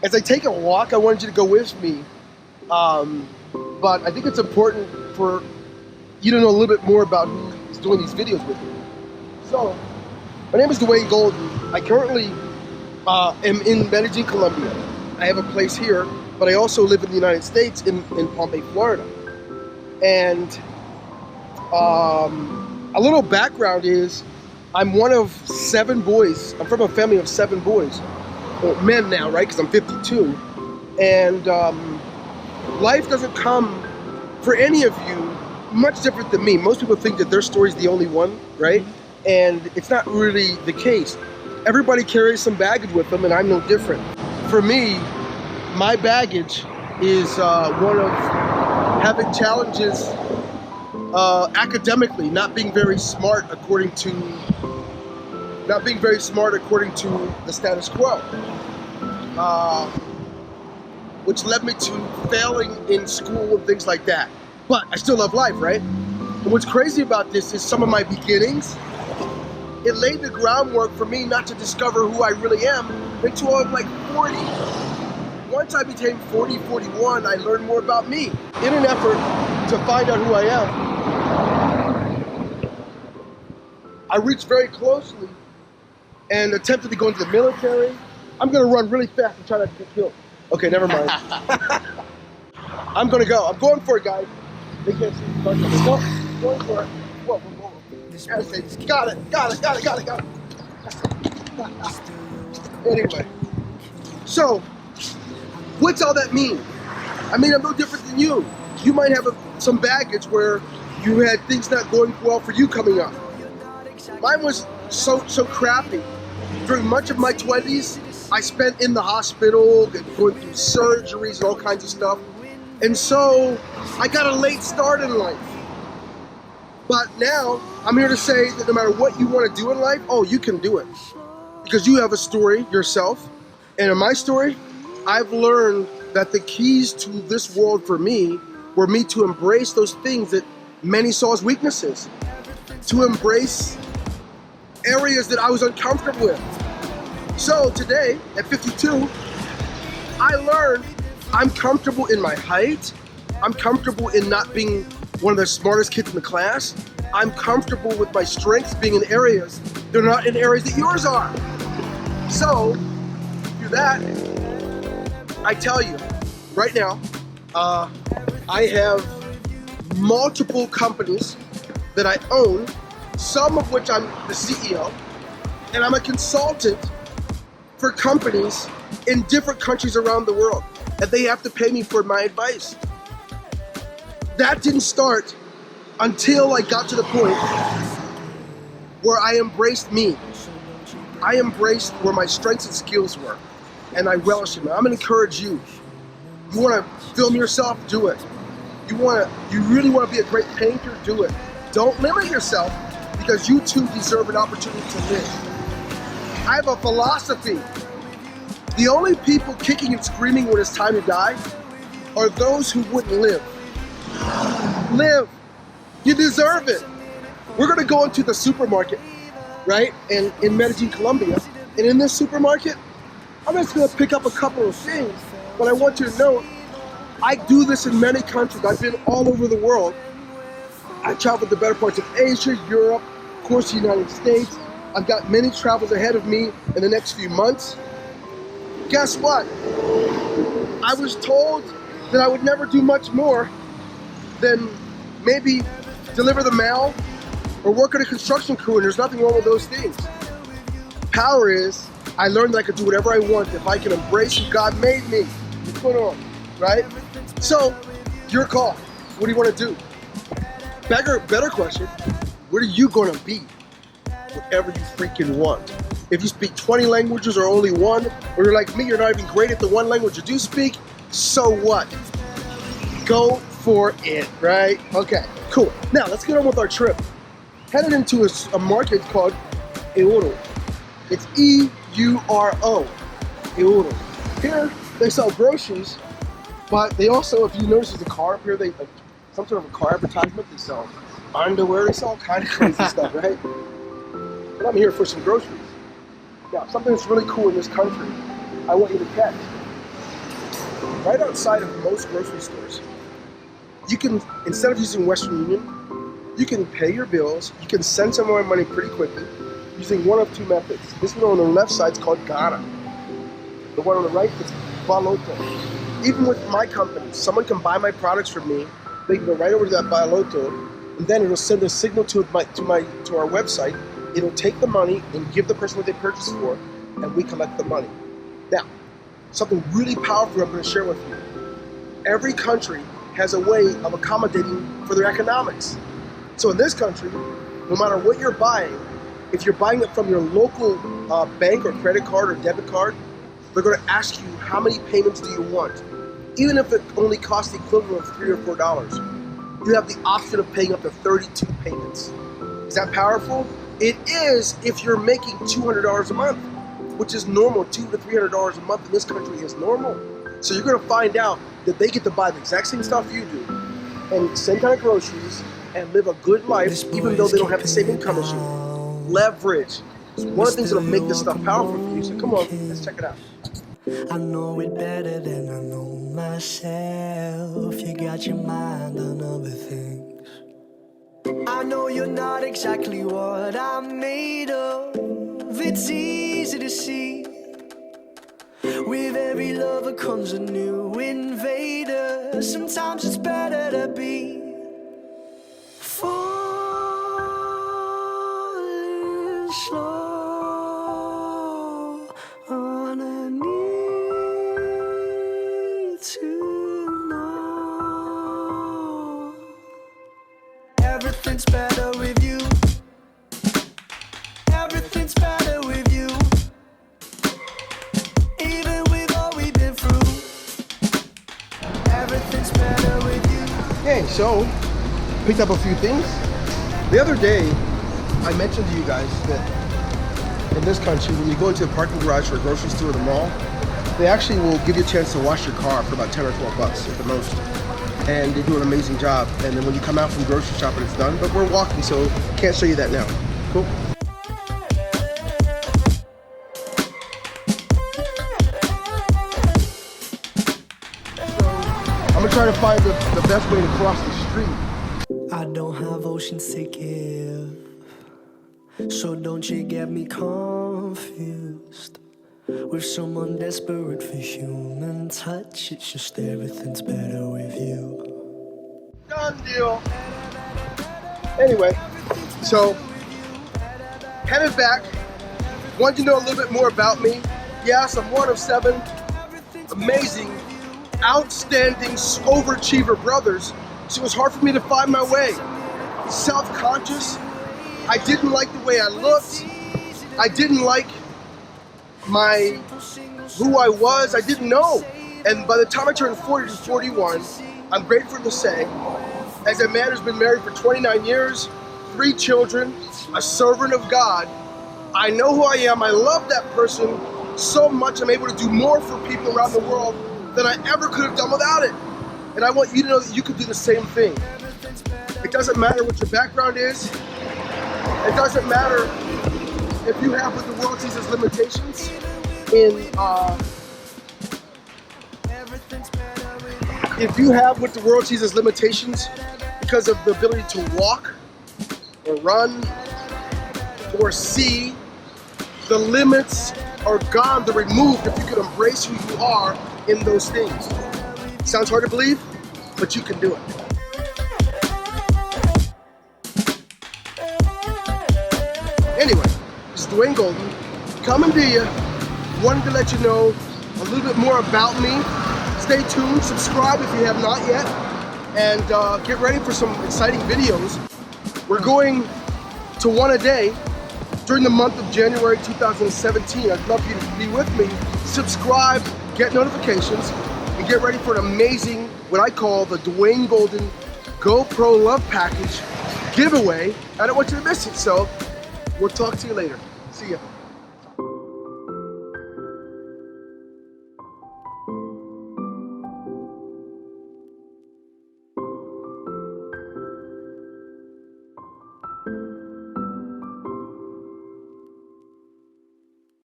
As I take a walk, I wanted you to go with me. But I think it's important for you to know a little bit more about who's doing these videos with you. So, my name is Dwayne Golden. I currently am in Medellin, Colombia. I have a place here, but I also live in the United States in Palm Bay, Florida. And a little background is I'm one of 7 boys. I'm from a family of 7 boys. Well, men now, right? Because I'm 52. And life doesn't come for any of you much different than me. Most people think that their story is the only one, right? And it's not really the case. Everybody carries some baggage with them, and I'm no different. For me, my baggage is one of having challenges academically, not being very smart according to the status quo, which led me to failing in school and things like that. But I still love life, right? And what's crazy about this is some of my beginnings, it laid the groundwork for me not to discover who I really am until I was like 40. Once I became 40, 41, I learned more about me. In an effort to find out who I am, I reached very closely and attempted to go into the military. I'm gonna run really fast and try not to get killed. Okay, never mind. I'm gonna go. I'm going for it, guys. They can't see me. Go. Going for it. Whoa, whoa, whoa. Got it. Anyway, so what's all that mean? I mean, I'm no different than you. You might have some baggage where you had things not going well for you coming up. Mine was so crappy. During much of my 20s, I spent in the hospital, going through surgeries and all kinds of stuff. And so I got a late start in life. But now I'm here to say that no matter what you want to do in life, oh, you can do it. Because you have a story yourself. And in my story, I've learned that the keys to this world for me were me to embrace those things that many saw as weaknesses. To embrace areas that I was uncomfortable with. So today, at 52, I learned I'm comfortable in my height. I'm comfortable in not being one of the smartest kids in the class. I'm comfortable with my strengths being in areas they're not in areas that yours are. So, through that, I tell you, right now, I have multiple companies that I own, some of which I'm the CEO, and I'm a consultant for companies in different countries around the world, and they have to pay me for my advice. That didn't start until I got to the point where I embraced me. I embraced where my strengths and skills were, and I relish them. I'm gonna encourage you. You wanna film yourself? Do it. You really wanna be a great painter? Do it. Don't limit yourself, because you too deserve an opportunity to live. I have a philosophy. The only people kicking and screaming when it's time to die are those who wouldn't live. Live. You deserve it. We're gonna go into the supermarket, right? And in Medellin, Colombia. And in this supermarket, I'm just gonna pick up a couple of things, but I want you to know, I do this in many countries. I've been all over the world. I traveled the better parts of Asia, Europe, of course, the United States. I've got many travels ahead of me in the next few months. Guess what? I was told that I would never do much more than maybe deliver the mail or work at a construction crew, and there's nothing wrong with those things. Power is, I learned that I could do whatever I want if I can embrace who God made me to put on, right? So, your call. What do you want to do? Better question, what are you going to be? Whatever you freaking want. If you speak 20 languages or only one, or you're like me, you're not even great at the one language you do speak, so what? Go for it, right? Okay, cool. Now, let's get on with our trip. Headed into a market called Euro. It's E-U-R-O. Euro. Here, they sell groceries, but they also, if you notice there's a car up here, they like some sort of a car advertisement, they sell underwear, they sell all kind of crazy stuff, right? But I'm here for some groceries. Now, something that's really cool in this country, I want you to catch. right outside of most grocery stores. You can, instead of using Western Union, you can pay your bills, you can send some more money pretty quickly using one of two methods. This one on the left side is called Ghana. The one on the right is Baloto. Even with my company, someone can buy my products from me, they can go right over to that Baloto, and then it'll send a signal to our website. It'll take the money and give the person what they purchased for, and we collect the money. Now, something really powerful I'm going to share with you. Every country has a way of accommodating for their economics. So in this country, no matter what you're buying, if you're buying it from your local bank or credit card or debit card, they're going to ask you how many payments do you want. Even if it only costs the equivalent of $3 or $4, you have the option of paying up to 32 payments. Is that powerful? It is if you're making $200 a month, which is normal. $200 to $300 a month in this country is normal. So you're going to find out that they get to buy the exact same stuff you do and same kind of groceries and live a good life even though they don't have the same income as you. Leverage. It's one of the things that'll make this stuff powerful for you. So come on, let's check it out. I know it better than I know myself. You got your mind on other things. I know you're not exactly what I'm made of. It's easy to see. With every lover comes a new invader. Sometimes it's better to be falling slow on a need to know. Everything's better with you. Everything's better with you. Even with all we've been through. Everything's better with you. Hey, so picked up a few things. The other day, I mentioned to you guys that in this country, when you go into a parking garage or a grocery store or the mall, they actually will give you a chance to wash your car for about 10 or 12 bucks at the most. And they do an amazing job. And then when you come out from grocery shopping, it's done. But we're walking, so can't show you that now. Cool. I'm gonna try to find the best way to cross the street. I don't have oceans to give, so don't you get me confused with someone desperate for human touch. It's just everything's better with you. Done deal. Anyway, so headed back. Want to know a little bit more about me? Yes, I'm one of 7 amazing, outstanding, overachiever brothers. So it was hard for me to find my way. Self-conscious. I didn't like the way I looked. I didn't like who I was. I didn't know. And by the time I turned 40 to 41, I'm grateful to say, as a man who's been married for 29 years, 3 children, a servant of God, I know who I am. I love that person so much. I'm able to do more for people around the world than I ever could have done without it. And I want you to know that you can do the same thing. It doesn't matter what your background is. It doesn't matter if you have what the world sees as limitations if you have what the world sees as limitations because of the ability to walk or run or see, the limits are gone, they're removed if you can embrace who you are in those things. Sounds hard to believe, but you can do it. Anyway, this is Dwayne Golden, coming to you. Wanted to let you know a little bit more about me. Stay tuned, subscribe if you have not yet, and get ready for some exciting videos. We're going to one a day during the month of January 2017. I'd love you to be with me. Subscribe, get notifications, and get ready for an amazing, what I call the Dwayne Golden GoPro Love Package giveaway. I don't want you to miss it, so we'll talk to you later. See ya.